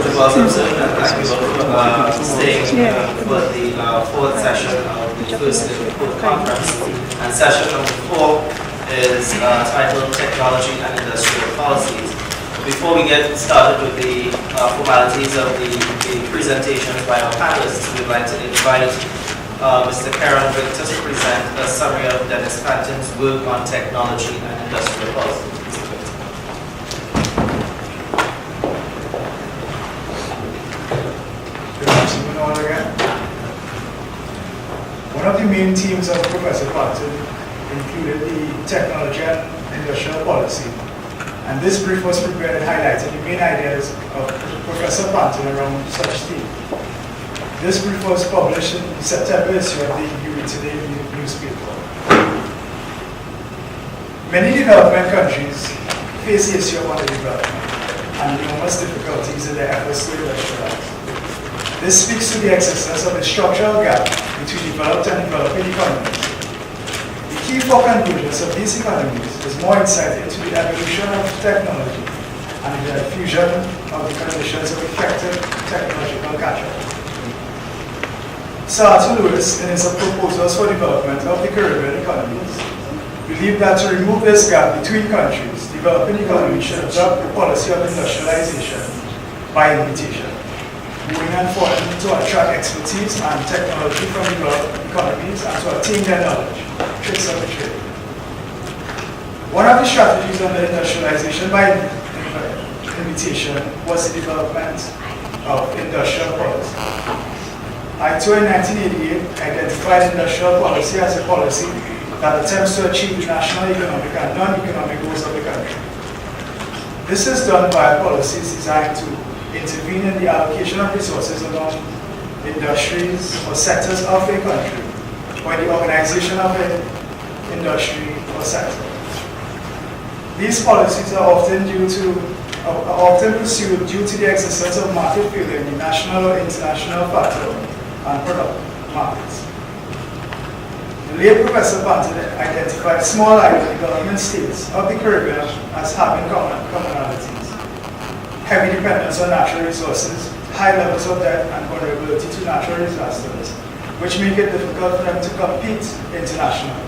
to welcome sir, and thank you all for staying for the fourth session of the first COTE conference. And session number 4 is titled Technology and Industrial Policies. Before we get started with the formalities of the presentations by our panelists, we'd like to invite Mr. Karen Victor to present a summary of Dennis Panton's work on technology and industrial policy. Good afternoon all again. One of the main themes of Professor Panton included the technology and industrial policy, and this brief was prepared highlighting the main ideas of Professor Panton around such theme. This brief was published in the September issue of the Today newspaper. Many development countries face the issue of underdevelopment and enormous difficulties in their efforts to industrialize. This speaks to the existence of a structural gap between developed and developing economies. The key for conclusions of these economies is more insight into the evolution of technology and the diffusion of the conditions of effective technological catch-up. Sir Arthur Lewis, in his proposals for development of the Caribbean economies, believed that to remove this gap between countries, developing economies should adopt the policy of industrialization by invitation, moving and foreign to attract expertise and technology from developed economies and to obtain their knowledge, tricks of the trade. One of the strategies under industrialization by invitation was the development of industrial policy. COTE in 1988 identified industrial policy as a policy that attempts to achieve the national economic and non-economic goals of the country. This is done by policies designed to intervene in the allocation of resources among industries or sectors of a country, or the organization of an industry or sector. These policies are often pursued due to the existence of market failure in the national or international factor and product markets. The late Professor Panton identified small island development states of the Caribbean as having commonalities: heavy dependence on natural resources, high levels of debt, and vulnerability to natural disasters, which make it difficult for them to compete internationally.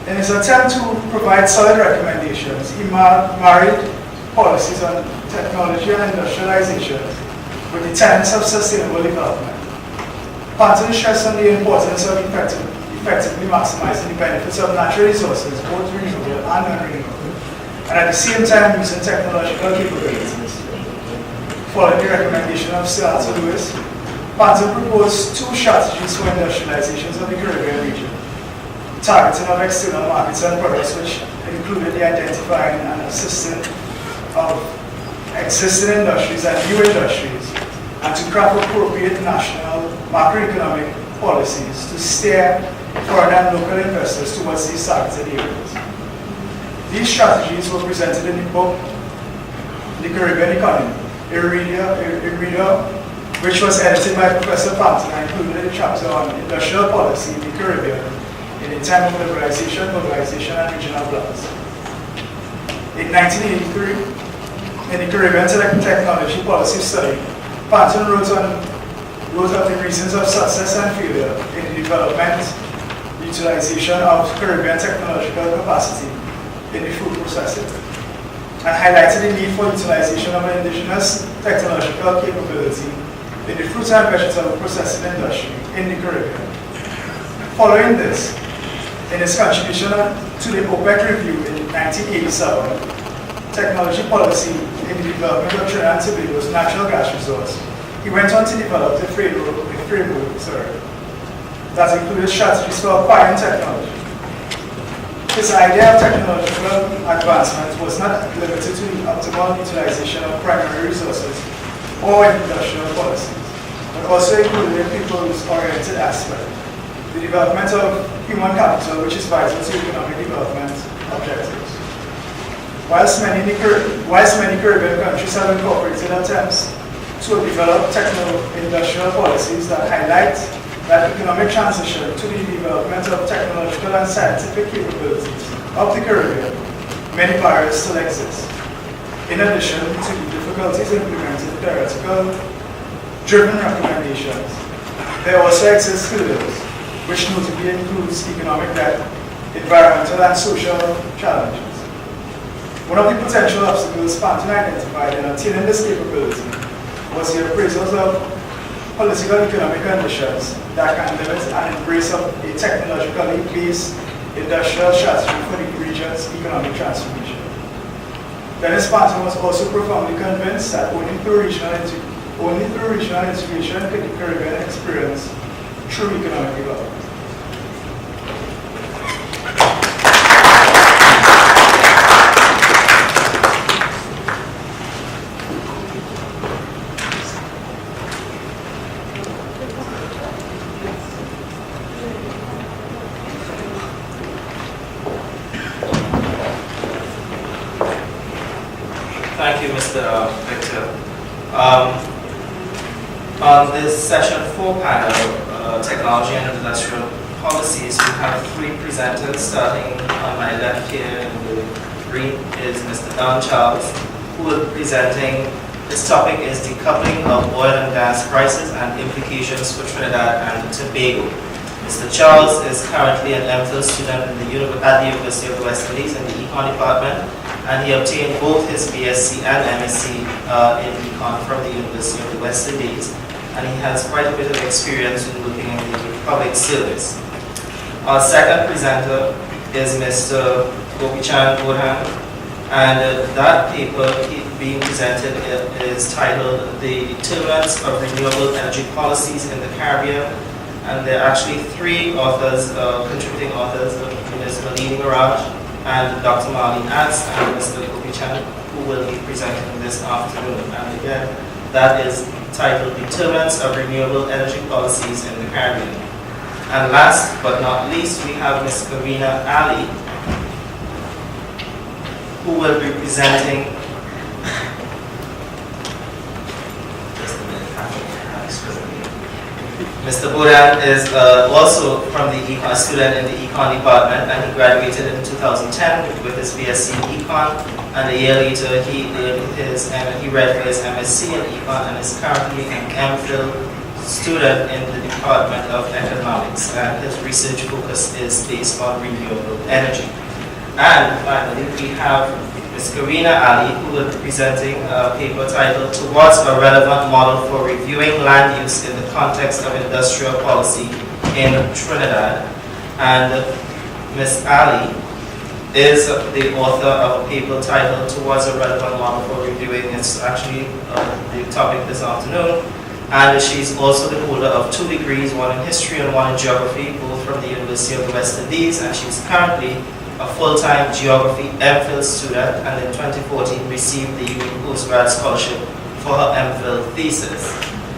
In his attempt to provide solid recommendations, he married policies on technology and industrialization with the tenets of sustainable development. Panton stressed on the importance of effectively maximizing the benefits of natural resources, both renewable and non-renewable, and at the same time using technological capabilities. Following the recommendation of Sir Arthur Lewis, Panton proposed 2 strategies for industrializations of the Caribbean region: targeting of external markets and products, which included the identifying and assisting of existing industries and new industries, and to craft appropriate national macroeconomic policies to steer foreign and local investors towards these targeted areas. These strategies were presented in the book The Caribbean Economy, a reader which was edited by Professor Panton and included a chapter on industrial policy in the Caribbean in a time of liberalization, globalization, and regional plans. In 1983, in the Caribbean Technology Policy Study, Panton wrote of the reasons of success and failure in the development, utilization of Caribbean technological capacity in the food processing, and highlighted the need for utilization of an indigenous technological capability in the fruit and vegetable processing industry in the Caribbean. Following this, in his contribution to the OPEC review in 1987, technology policy in the development of Trinidad and Tobago's natural gas resource, he went on to develop a framework that included strategies for acquiring technology. His idea of technological advancement was not limited to the optimal utilization of primary resources or industrial policies, but also included a people's-oriented aspect, the development of human capital, which is vital to economic development objectives. Whilst many Caribbean countries have incorporated attempts to develop techno-industrial policies that highlight that economic transition to the development of technological and scientific capabilities of the Caribbean, many barriers still exist. In addition to the difficulties implementing theoretical-driven recommendations, there also exist hurdles, which notably includes economic debt, environmental and social challenges. One of the potential obstacles Spanton identified in attaining this capability was the appraisals of political economic conditions that can limit an embrace of a technologically based industrial strategy for the region's economic transformation. Dennis Spanton was also profoundly convinced that only through regional integration could the Caribbean experience true economic development. Thank you, Mr. Victor. On this session 4 panel, Technology and Industrial Policies, we have 3 presenters. Starting on my left here in the green is Mr. Don Charles, who will be presenting. This topic is decoupling of oil and gas prices and implications for Trinidad and Tobago. Mr. Charles is currently an MPhil student at the University of the West Indies in the Econ department, and he obtained both his BSc and MSc in Econ from the University of the West Indies, and he has quite a bit of experience in working in the public service. Our second presenter is Mr. Gopichan Burhan, and that paper being presented is titled The Determinants of Renewable Energy Policies in the Caribbean, and there are actually 3 authors, contributing authors, Ms. Malini Mirage, and Dr. Marlene Atz, and Mr. Gopichan, who will be presenting this afternoon. And again, that is titled Determinants of Renewable Energy Policies in the Caribbean. And last but not least, we have Ms. Karina Ali, who will be presenting. Mr. Bodan is also from the Econ, student in the Econ department, and he graduated in 2010 with his BSc in Econ, and a year later he read for his MSc in Econ and is currently an MPhil student in the Department of Economics, and his research focus is based on renewable energy. And finally, we have Ms. Karina Ali, who will be presenting a paper titled Towards a Relevant Model for Reviewing Land Use in the Context of Industrial Policy in Trinidad. And Ms. Ali is the author of a paper titled Towards a Relevant Model for Reviewing. It's actually the topic this afternoon. And she's also the holder of 2 degrees, one in history and one in geography, both from the University of the West Indies, and she's currently a full-time geography MPhil student, and in 2014 received the unique postgrad scholarship for her MPhil thesis.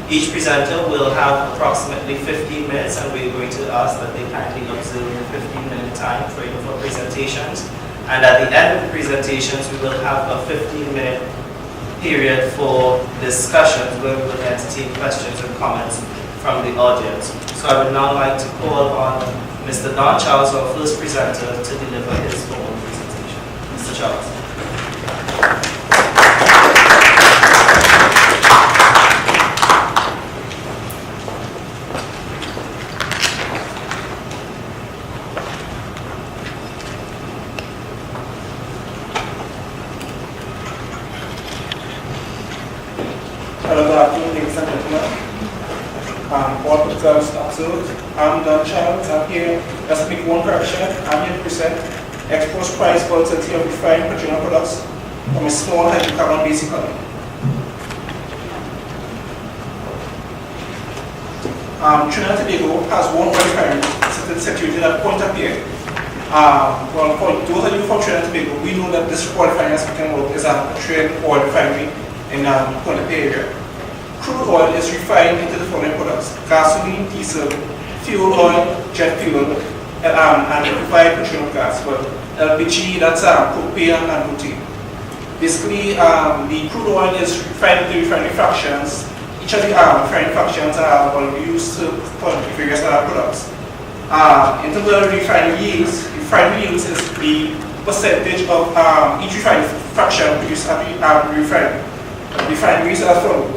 Each presenter will have approximately 15 minutes, and we're going to ask that they kindly observe the 15-minute time frame for presentations. And at the end of the presentations, we will have a 15-minute period for discussions where we will entertain questions and comments from the audience. So I would now like to call on Mr. Don Charles, our first presenter, to deliver his formal presentation. Mr. Charles. Hello, good afternoon, ladies and gentlemen. All observers observed. I'm Don Charles. I'm here. Let's make one correction. I'm here to present exposed price volatility of refined petroleum products from a small hydrocarbon based economy. Trinidad and Tobago has one oil refinery situated at Point Pierre. Well, for those of you from Trinidad and Tobago, we know that this oil refinery I'm speaking about is a Trinidad oil refinery in Point Pierre area. Crude oil is refined into the following products: gasoline, diesel, fuel oil, jet fuel, and liquefied petroleum gas. Well, LPG, that's propane and butane. Basically, the crude oil is refined into refinery fractions. Each of the refinery fractions are used for various products. In terms of refinery yields is the percentage of each refinery fraction produced at the refinery. Refineries are from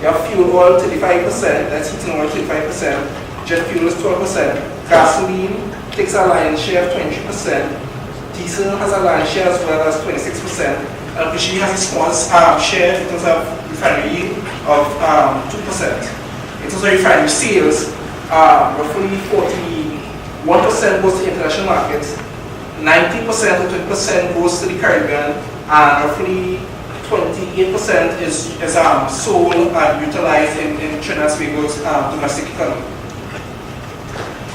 you have fuel oil 35%, that's heating oil 35%, jet fuel is 12%, gasoline takes a lion's share of 23%, diesel has a lion's share as well as 26%, LPG has a small share in terms of refinery yield of 2%. In terms of refinery sales, roughly 41% goes to international markets, 90% or 20% goes to the Caribbean, and roughly 28% is sold and utilized in Trinidad and Tobago's domestic economy.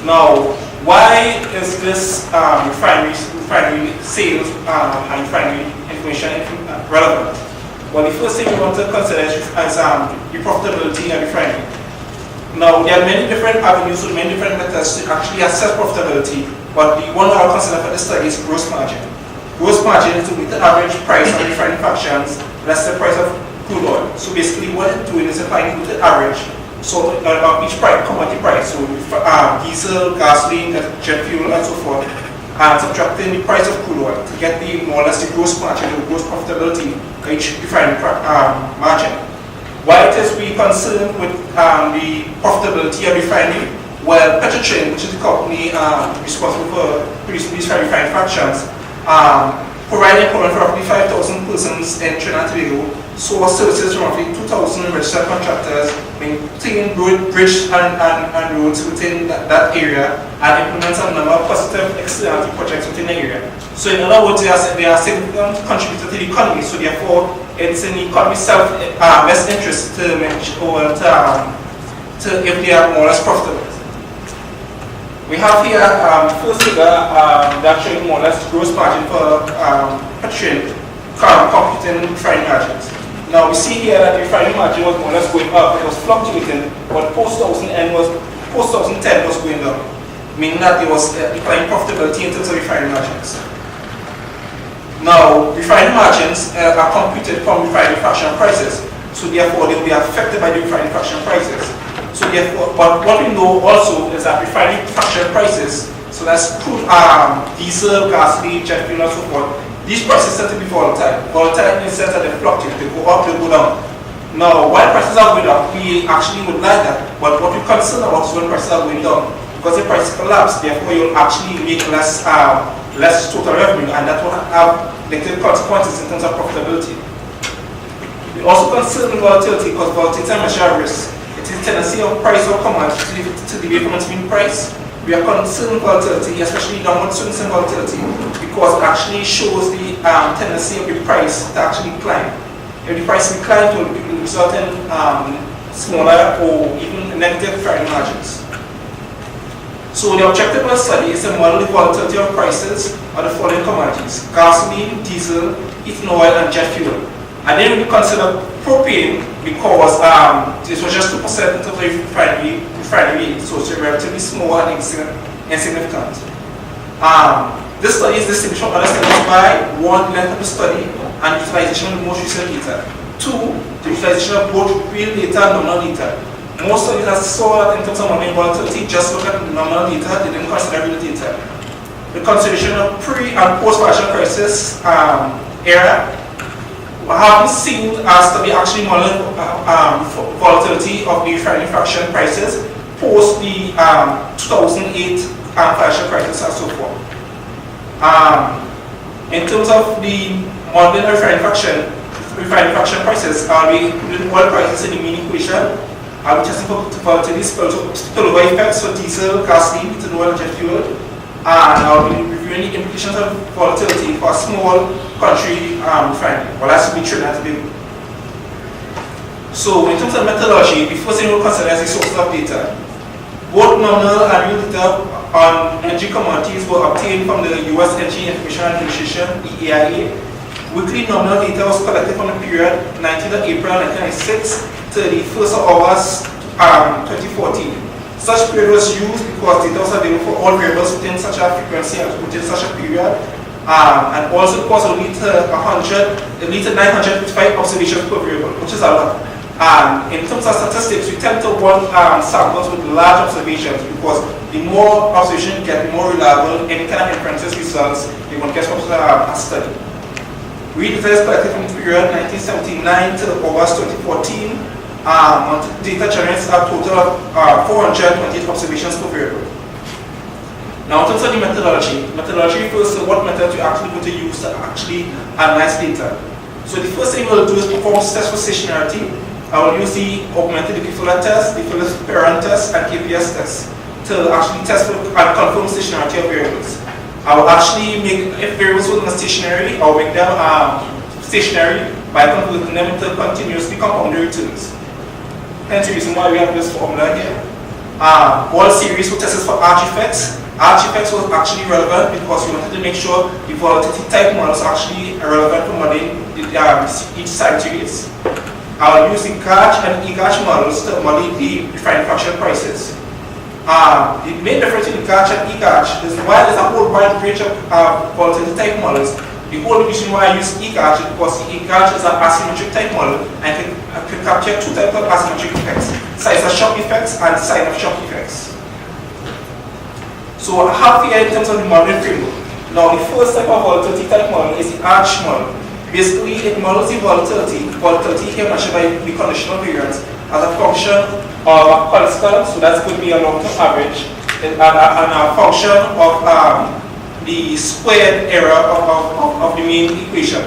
Now, why is this refinery sales and refinery information relevant? Well, the first thing we want to consider is the profitability of refinery. Now, there are many different avenues with many different methods to actually assess profitability, but the one I'll consider for this study is gross margin. Gross margin is the average price of refining fractions less the price of crude oil. So basically what it's doing is applying the average so of each price, commodity price, so diesel, gasoline, jet fuel and so forth, and subtracting the price of crude oil to get the more or less the gross margin, the gross profitability of each refining margin. Why it is we concerned with the profitability of refinery? Well, Petrotrin, which is the company responsible for producing these refined fractions, providing employment for roughly 5,000 persons in Trinidad and Tobago, source services from roughly 2,000 registered contractors, maintain bridge and roads within that area, and implement a number of positive externality projects within the area. So in other words, they are significant contributors to the economy, so therefore it's in the economy's best interest to make sure if they are more or less profitable. We have here first figure that showing more or less gross margin for Petrotrin computing refining margins. Now we see here that the refining margin was more or less going up, it was fluctuating, but post-2010 was going down, meaning that there was declining profitability in terms of refining margins. Now, refining margins are computed from refining fraction prices, so therefore they will be affected by the refining fraction prices. So therefore, but what we know also is that refining fraction prices, so that's crude, diesel, gasoline, jet fuel and so forth, these prices tend to be volatile. Volatile in the sense that they fluctuate, they go up, they go down. Now, while prices are going up, we actually would like that, but what we're concerned about is when prices are going down. Because if prices collapse, therefore you'll actually make less total revenue, and that will have negative consequences in terms of profitability. We're also concerned with volatility because volatility is a measure of risk. It is the tendency of price or commodity to deviate from its mean price. We are concerned with volatility, especially downward swings in volatility, because it actually shows the tendency of the price to actually climb. If the price declines, it will result in smaller or even negative refining margins. So the objective of the study is to model the volatility of prices of the following commodities: gasoline, diesel, heating oil, and jet fuel. I didn't really consider propane because this was just 2% in terms of refinery, so it's relatively small and insignificant. This study is distinguished from other studies by one, length of the study and utilization of the most recent data. Two, the utilization of both real data and nominal data. Most studies that saw that in terms of market volatility just look at nominal data, they didn't consider real data. The consideration of pre- and post-financial crisis era. I haven't seen a study actually modeling volatility of the refining fraction prices post the 2008 financial crisis and so forth. In terms of the modeling of refining fraction prices, we included oil prices in the mean equation. We tested for volatility spillover effects for diesel, gasoline, heating oil, and jet fuel. And I'll be reviewing the implications of volatility for a small country refinery. Well, that's to be Trinidad and Tobago. So, in terms of methodology, the first thing we'll consider is the sources of data. Both nominal and real data on energy commodities were obtained from the U.S. Energy Information Administration (EIA). Weekly nominal data was collected from the period 19th of April 1996 to the 1st of August 2014. Such period was used because data was available for all variables within such a frequency and within such a period, and also because it lead to 955 observations per variable, which is a lot. In terms of statistics, we tend to want samples with large observations because the more observations you get, the more reliable any kind of inferences results you want to get from a study. We data is collected from the period 1979 to August 2014. Data generates a total of 420 observations per variable. Now, in terms of the methodology refers to what method you're actually going to use to actually analyze data. So the first thing we'll do is perform test for stationarity. I will use the augmented equivalent test, the Phillips parent test, and KPS test to actually test for and confirm stationarity of variables. I will actually make, if variables were not stationary, I'll make them stationary by converting them into continuously compounded returns. Hence the reason why we have this formula here. All series were tested for arch effects. Arch effects was actually relevant because we wanted to make sure the volatility type models are actually relevant for modeling each time series. I will use the GACH and EGACH models to model the refined fraction prices. The main difference in GACH and EGACH is while there's a whole wide range of volatility type models, the whole reason why I use EGACH is because EGACH is an asymmetric type model and can capture two types of asymmetric effects, size of shock effects and sign of shock effects. So I have here in terms of the modeling framework. Now the first type of volatility type model is the arch model. Basically it models the volatility here measured by the conditional variance as a function of a constant, so that's going to be a long-term average, and a function of the squared error of the main equation.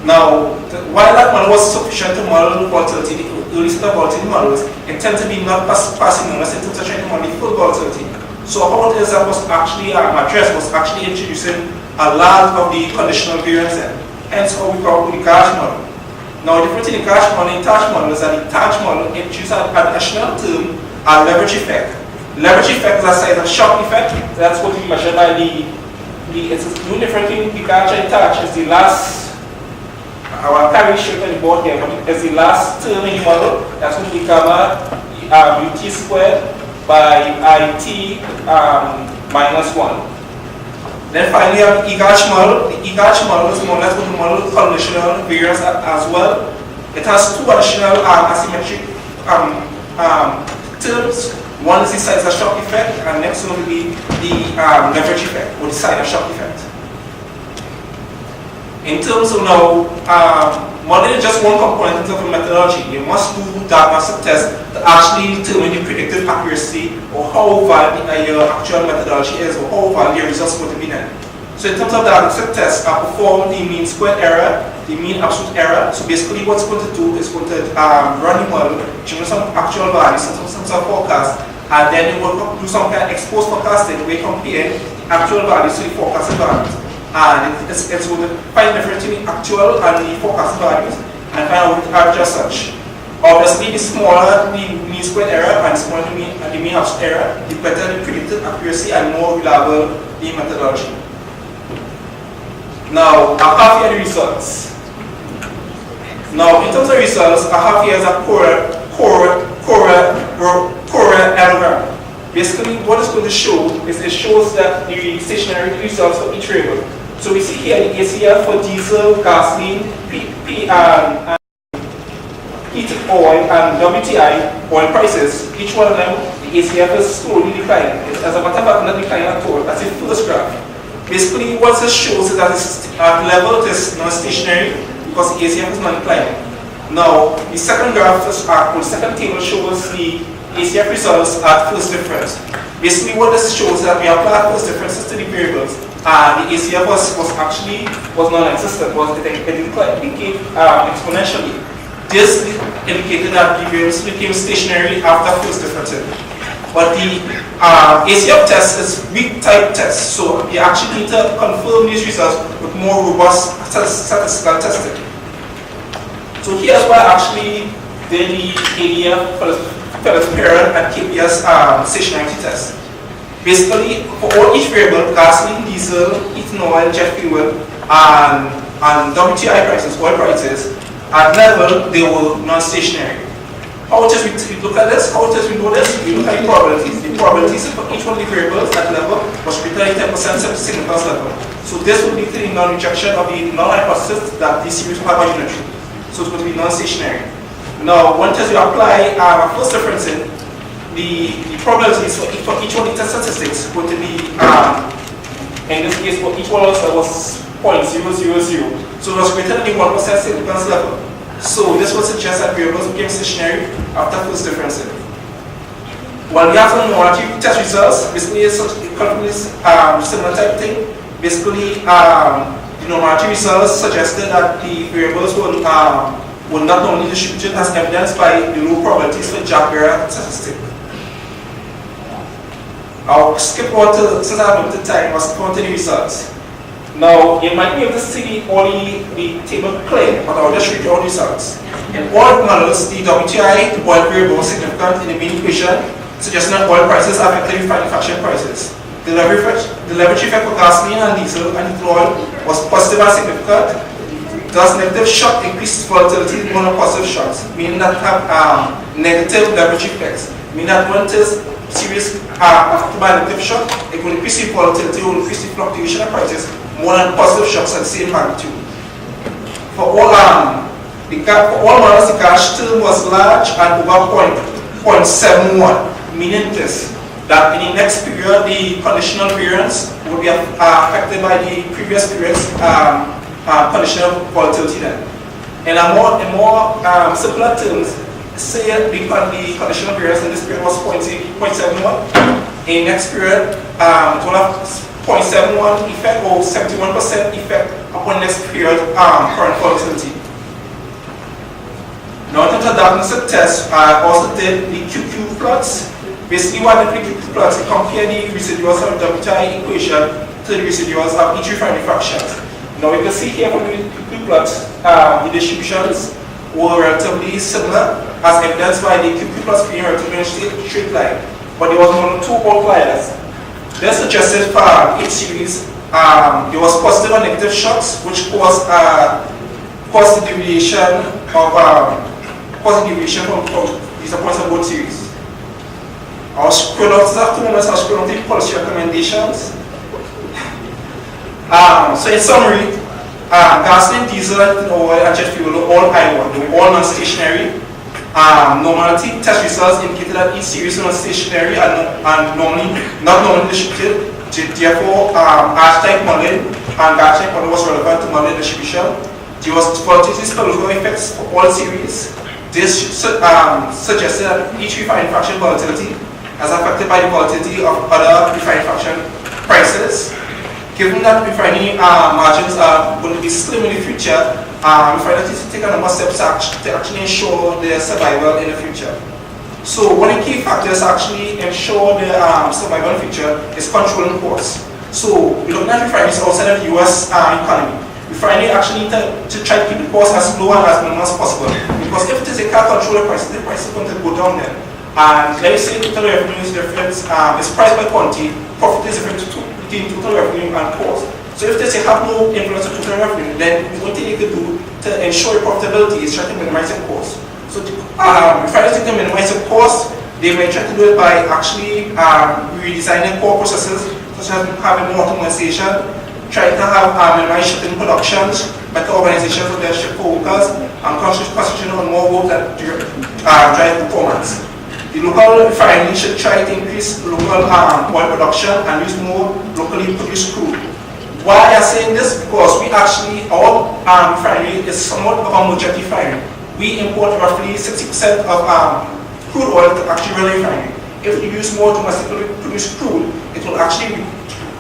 Now, while that model was sufficient to model volatility, the early set of volatility models, it tends to be not passing unless in terms of trying to model the full volatility. So how it is that was actually addressed was actually introducing a lot of the conditional variance in. Hence how we call the GACH model. Now the difference in the GACH model and TACH model is that the TACH model introduces an additional term, a leverage effect. Leverage effect is a size of shock effect. That's what we measure by it's no different in the GACH and TACH is the last, I can't really show it on the board here, but it's the last term in the model. That's going to become UT squared by IT minus 1. Then finally, on the EGACH model. The EGACH model is more or less going to model conditional variance as well. It has two additional asymmetric terms. One is the size of shock effect, and next one will be the leverage effect, or the side of shock effect. In terms of now, modeling is just one component of a methodology. You must do diagnostic tests to actually determine the predictive accuracy or how valid your actual methodology is or how valid your results are going to be then. So in terms of diagnostic tests, I perform the mean squared error, the mean absolute error. So basically what it's going to do is going to run the model, generate some actual values, some forecast, and then it will do some kind of ex post forecasting where you compare the actual values to the forecasted values. And it's going to find the difference between the actual and the forecast values and find out what to adjust such. Obviously, the smaller the mean squared error and the smaller the mean absolute error, the better the predicted accuracy and more reliable the methodology. Now, I have here the results. Now, in terms of results, I have here a Core algorithm. Basically, what it's going to show is it shows that the stationary results for each variable. So we see here the ACF for diesel, gasoline, heated oil, and WTI oil prices. Each one of them, the ACF is slowly declining. As a matter of fact, not declining at all. That's the first graph. Basically, what this shows is that it's at level it is non-stationary because the ACF is not declining. Now, the second graph is, the second table shows the ACF results at first difference. Basically, what this shows is that we applied first differences to the variables, and the ACF was non-existent, it decayed exponentially. This indicated that the variables became stationary after first differencing. But the ACF test is weak type test, so you actually need to confirm these results with more robust statistical testing. So here's why I actually did the ADF Phillips parent and KPS stationarity test. Basically, for each variable, gasoline, diesel, heating oil, jet fuel, and WTI prices, oil prices, at level, they were non-stationary. How it is we look at this? How it is we know this? We look at the probabilities. The probabilities for each one of the variables at level was greater than 10% significance level. So this would lead to the non-rejection of the null hypothesis that this series will have a unitary. So it's going to be non-stationary. Now, once you apply first differencing, the probabilities for each one of the test statistics going to be, in this case, for each one of us, that was 0.000. So it was greater than the 1% significance level. So this would suggest that variables became stationary after first differencing. While we have some monetary test results, basically it's similar type thing. Basically, the monetary results suggested that the variables were not normally distributed as evidenced by the low probabilities for Jack-Barrett statistic. I'll skip on to, since I have limited time, I'll skip on to the results. Now, you might be able to see only the table clear, but I'll just read you all the results. In all models, the WTI, the oil variable, was significant in the main equation, suggesting that oil prices affected refining fraction prices. The leverage effect for gasoline and diesel and ethyl oil was positive and significant. Thus, negative shock increases volatility more than positive shocks, meaning that have negative leverage effects. Meaning that when it is serious affected by negative shock, it will increase the volatility or increase the fluctuation of prices more than positive shocks at the same magnitude. For all models, the cash term was large and over 0.71, meaning this, that in the next period, the conditional variance will be affected by the previous period's conditional volatility then. In more simpler terms, say the conditional variance in this period was 0.71. In next period, it will have 0.71 effect or 71% effect upon next period current volatility. Now in terms of diagnostic tests, I also did the QQ plots. Basically what I did with QQ plots, I compare the residuals of the WTI equation to the residuals of each refining fraction. Now you can see here from the QQ plots, the distributions were relatively similar as evidenced by the QQ plots being relatively straight line. But there was one or two outliers. This suggested for each series, there was positive and negative shocks, which caused the deviation from these points of both series. I'll scroll out after 2 minutes. I'll scroll out the policy recommendations. So in summary, gasoline, diesel, oil, and jet fuel were all I1. They were all non-stationary. Normality test results indicated that each series was stationary and not normally distributed. Therefore, archetype modeling and archetype model was relevant to modeling distribution. There was volatility spillover effects for all series. This suggested that each refining fraction volatility as affected by the volatility of other refining fraction prices. Given that refining margins are going to be slim in the future, refiners need to take a number of steps to actually ensure their survival in the future. So one of the key factors to actually ensure their survival in the future is controlling costs. So we're looking at refineries outside of the US economy. Refinery actually need to try to keep the cost as low and as minimal as possible. Because if it is a car controller price, the price is going to go down then. And let's say total revenue is different, it's price by quantity, profit is different between total revenue and cost. So if they say have no influence on total revenue, then what they need to do to ensure profitability is try to minimize the cost. So refiners need to minimize the cost. They may try to do it by actually redesigning core processes, such as having more automation, trying to have minimized shipping productions, better organization of their ship workers, and concentration on more work that drive performance. The local refinery should try to increase local oil production and use more locally produced crude. Why I'm saying this? Because we actually, our refinery is somewhat of a merchant refinery. We import roughly 60% of crude oil to actually run the refinery. If you use more domestically produced crude, it will actually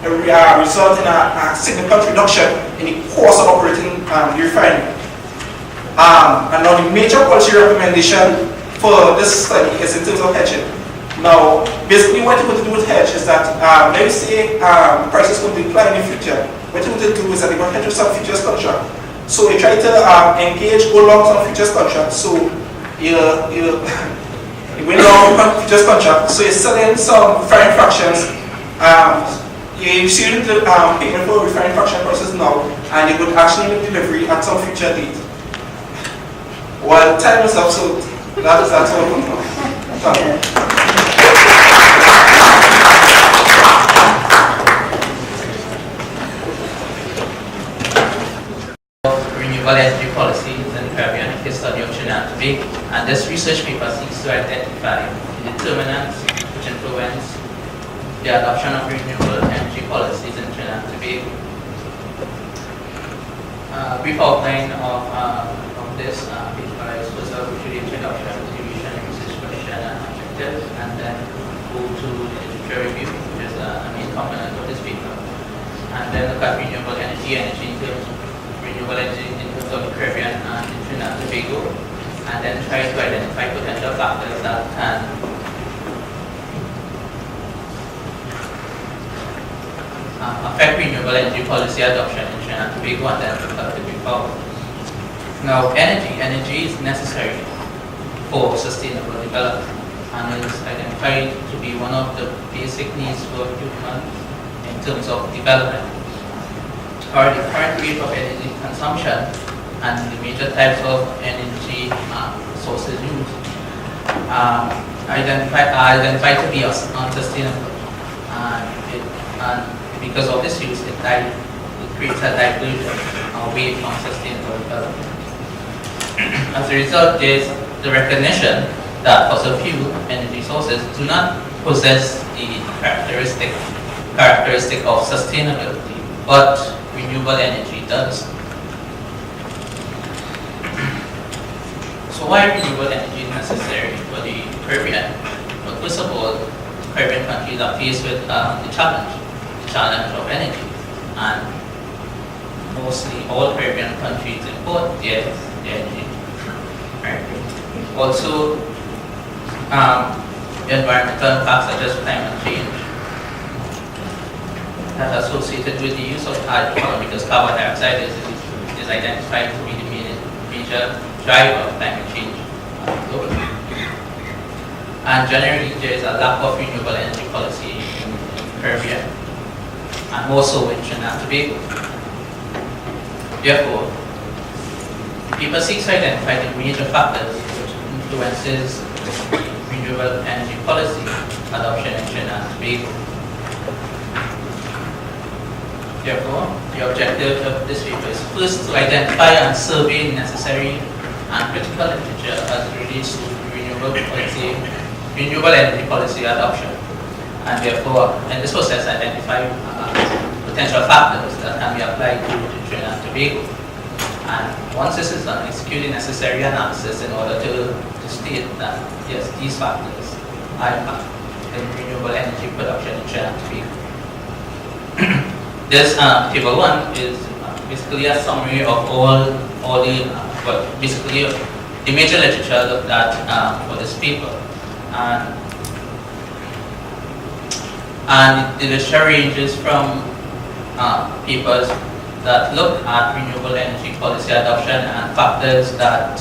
result in a significant reduction in the cost of operating the refinery. And now the major policy recommendation for this study is in terms of hedging. Now, basically what you're going to do with hedge is that, let me say prices will decline in the future. What you're going to do is that you're going to hedge with some futures contract. So you try to engage, go long some futures contract. So you win long futures contract. So you're selling some refining fractions. You're receiving the payment for refining fraction prices now, and you could actually make delivery at some future date. Well, time is up, so that's all. Renewable energy policies in the Caribbean, a case study of Trinidad and Tobago, and this research paper seeks to identify the determinants which influence the adoption of renewable energy policies in Trinidad and Tobago. brief outline of this paper is first of all, usually introduction, distribution, research question, and objectives, and then go to literature review, which is a main component of this paper. And then look at renewable energy in terms of renewable energy in terms of the Caribbean and Trinidad and Tobago, and then try to identify potential factors that can affect renewable energy policy adoption in Trinidad and Tobago, and then look at the way forward. Now, energy is necessary for sustainable development and is identified to be one of the basic needs for humans in terms of development. Or the current rate of energy consumption and the major types of energy sources used are identified to be unsustainable, and because of this use, it creates a diversion away from sustainable development. As a result, there is the recognition that fossil fuel energy sources do not possess the characteristic of sustainability, but renewable energy does. So why renewable energy is necessary for the Caribbean? Well, first of all, Caribbean countries are faced with the challenge of energy, and mostly all Caribbean countries import their energy. Right? Also, environmental impacts such as climate change that are associated with the use of hydrocarbons, because carbon dioxide is identified to be the major driver of climate change globally. And generally, there is a lack of renewable energy policy in the Caribbean, and also in Trinidad and Tobago. Therefore, people seek to identify the major factors which influences renewable energy policy adoption in Trinidad and Tobago. Therefore, the objective of this paper is first to identify and survey necessary and critical literature as it relates to renewable energy policy adoption, and therefore, in this process, identify potential factors that can be applied to Trinidad and Tobago. And once this is done, execute the necessary analysis in order to state that yes, these factors are impact in renewable energy production in Trinidad and Tobago. This table 1 is basically a summary of all the basically the major literature looked at for this paper, and the literature ranges from papers that look at renewable energy policy adoption and factors that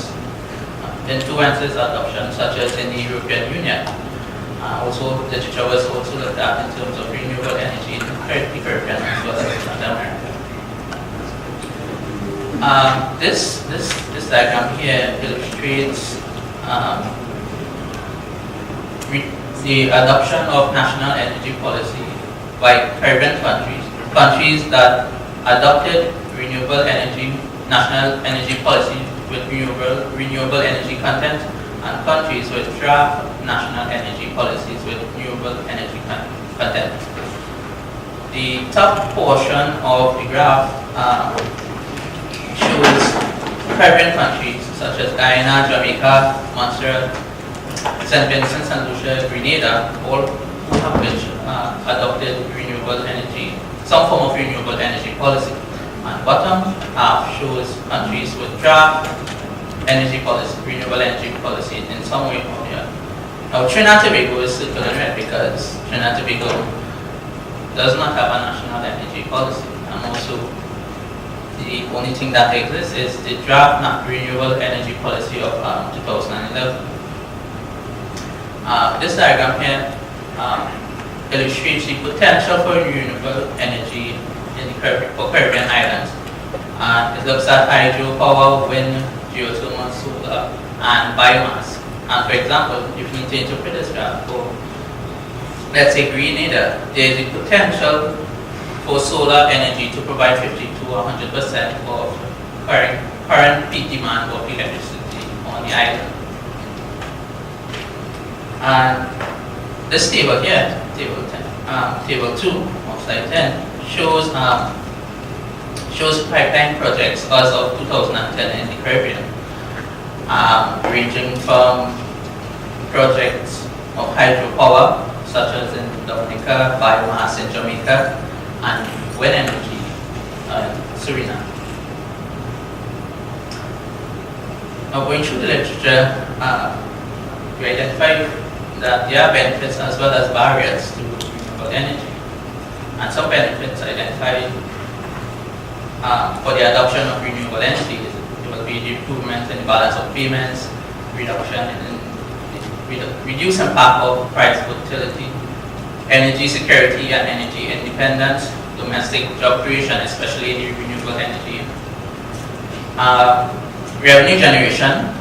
influences adoption, such as in the European Union. Also, literature was also looked at in terms of renewable energy in the Caribbean as well as Latin America. This diagram here illustrates the adoption of national energy policy by Caribbean countries that adopted renewable energy national energy policy with renewable energy content, and countries with draft national energy policies with renewable energy content. The top portion of the graph shows Caribbean countries such as Guyana, Jamaica, Montserrat, St. Vincent, St. Lucia, Grenada, all of which adopted some form of renewable energy policy. And bottom half shows countries with draft energy policy, renewable energy policy in some way or the other. Now, Trinidad and Tobago is circled in red because Trinidad and Tobago does not have a national energy policy, and also the only thing that exists is the draft renewable energy policy of 2011. This diagram here illustrates the potential for renewable energy in the Caribbean islands. It looks at hydropower, wind, geothermal, solar, and biomass. And for example, if you need to interpret this graph for, let's say, Grenada, there is a potential for solar energy to provide 50 to 100% of current peak demand of electricity on the island. And this table here, table 2 of slide 10, shows shows pipeline projects as of 2010 in the Caribbean, ranging from projects of hydropower, such as in Dominica, biomass in Jamaica, and wind energy in Suriname. Now, going through the literature, we identify that there are benefits as well as barriers to renewable energy. And some benefits identified for the adoption of renewable energy will be the improvement in the balance of payments, reduction in reduced impact of price volatility, energy security and energy independence, domestic job creation, especially in the renewable energy, revenue generation,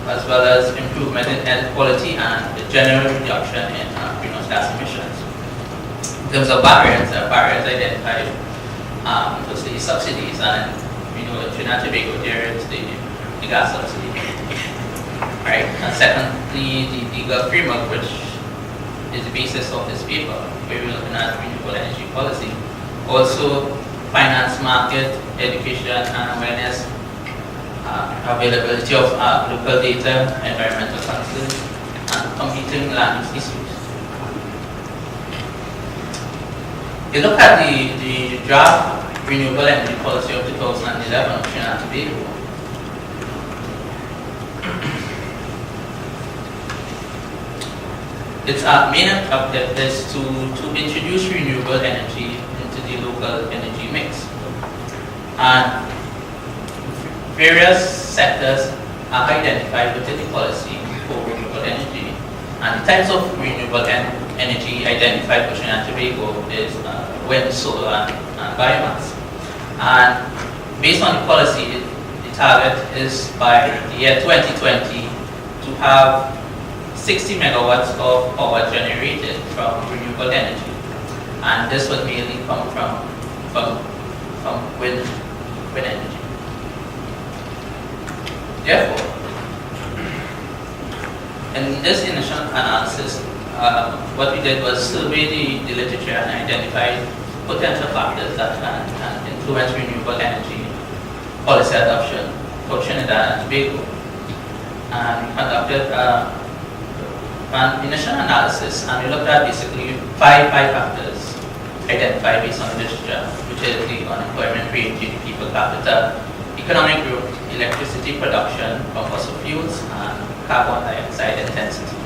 as well as improvement in air quality and the general reduction in greenhouse gas emissions. In terms of barriers, barriers identified, firstly subsidies, and we know that Trinidad and Tobago there is the gas subsidy. Right. And secondly, the legal framework, which is the basis of this paper, where we're looking at renewable energy policy. Also, finance market, education and awareness, availability of local data, environmental concerns, and competing land use issues. You look at the draft renewable energy policy of 2011 of Trinidad and Tobago. Its main objective is to introduce renewable energy into the local energy mix. And various sectors are identified within the policy for renewable energy. And the types of renewable energy identified for Trinidad and Tobago is wind, solar, and biomass. And based on the policy, the target is by the year 2020 to have 60 megawatts of power generated from renewable energy, and this would mainly come from wind energy. Therefore, in this initial analysis, what we did was survey the literature and identify potential factors that can influence renewable energy policy adoption for Trinidad and Tobago, and we conducted an initial analysis, and we looked at basically five factors identified based on the literature, which is the unemployment rate, GDP per capita, economic growth, electricity production from fossil fuels, and carbon dioxide intensity.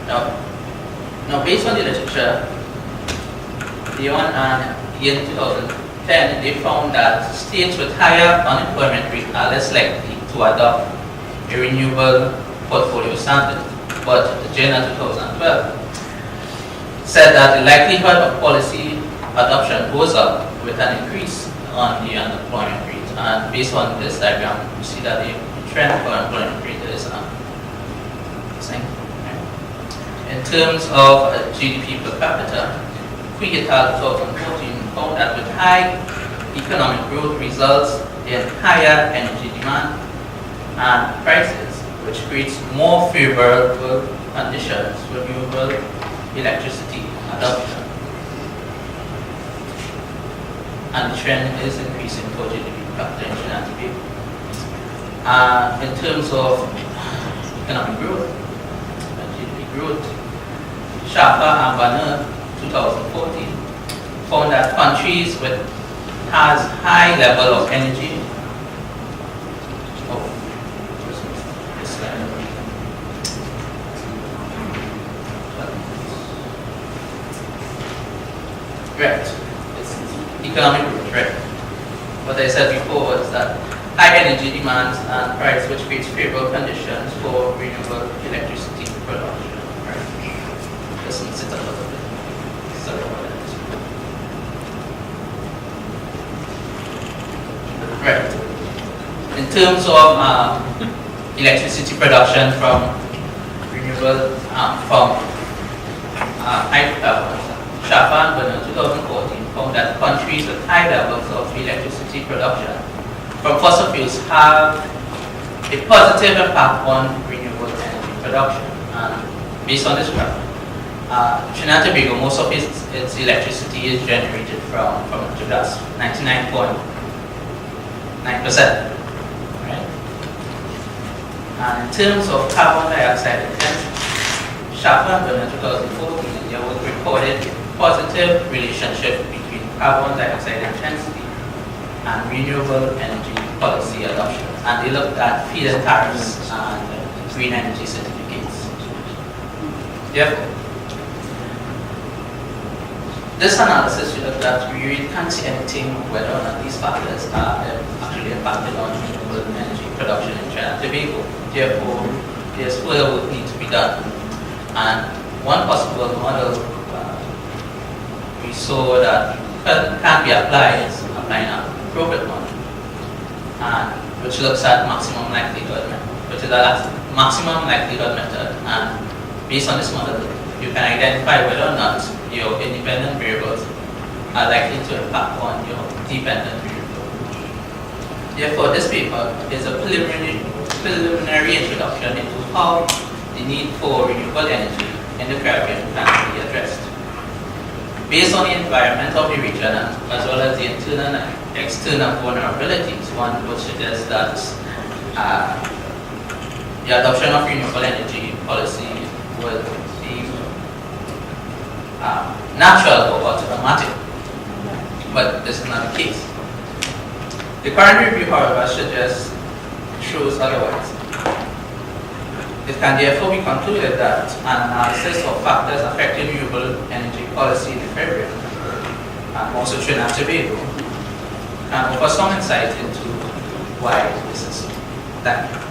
Now based on the literature, in 2010, they found that states with higher unemployment rate are less likely to adopt a renewable portfolio standard, but the journal 2012 said that the likelihood of policy adoption goes up with an increase on the unemployment rate. And based on this diagram, you see that the trend for unemployment rate is same. In terms of GDP per capita, COTE 2014 found that with high economic growth results in higher energy demand and prices, which creates more favorable conditions for renewable electricity adoption. And the trend is increasing for GDP per capita in Trinidad and Tobago. In terms of economic growth, GDP growth, Sharper and Banner 2014 found that countries with has high level of energy. Right. It's economic growth, right? What I said before was that high energy demands and price, which creates favorable conditions for renewable electricity production. Right? This one sits a little bit. Sorry about that. Right. In terms of electricity production from renewable, hydrocarbons, Japan, in 2014, found that countries with high levels of electricity production from fossil fuels have a positive impact on renewable energy production. And based on this graph, Trinidad and Tobago, most of its electricity is generated from natural gas, 99.9%. Right? And in terms of carbon dioxide intensity, Sharper and Burnett 2014, there was recorded positive relationship between carbon dioxide intensity and renewable energy policy adoption. And they looked at feed-in tariffs and green energy certificates. Therefore, this analysis we looked at, we really can't see anything whether or not these factors are actually impacted on renewable energy production in Trinidad and Tobago. Therefore, there's further work needs to be done. And one possible model we saw that can be applied is applying a appropriate model, and which looks at maximum likelihood method, which is a maximum likelihood method. And based on this model, you can identify whether or not your independent variables are likely to impact on your dependent variable. Therefore, this paper is a preliminary introduction into how the need for renewable energy in the Caribbean can be addressed. Based on the environment of the region as well as the internal and external vulnerabilities, one would suggest that the adoption of renewable energy policy will be natural or automatic, but this is not the case. The current review, however, shows otherwise. It can therefore be concluded that an analysis of factors affecting renewable energy policy in the Caribbean, and also Trinidad and Tobago, can offer some insight into why this is so. Thank you.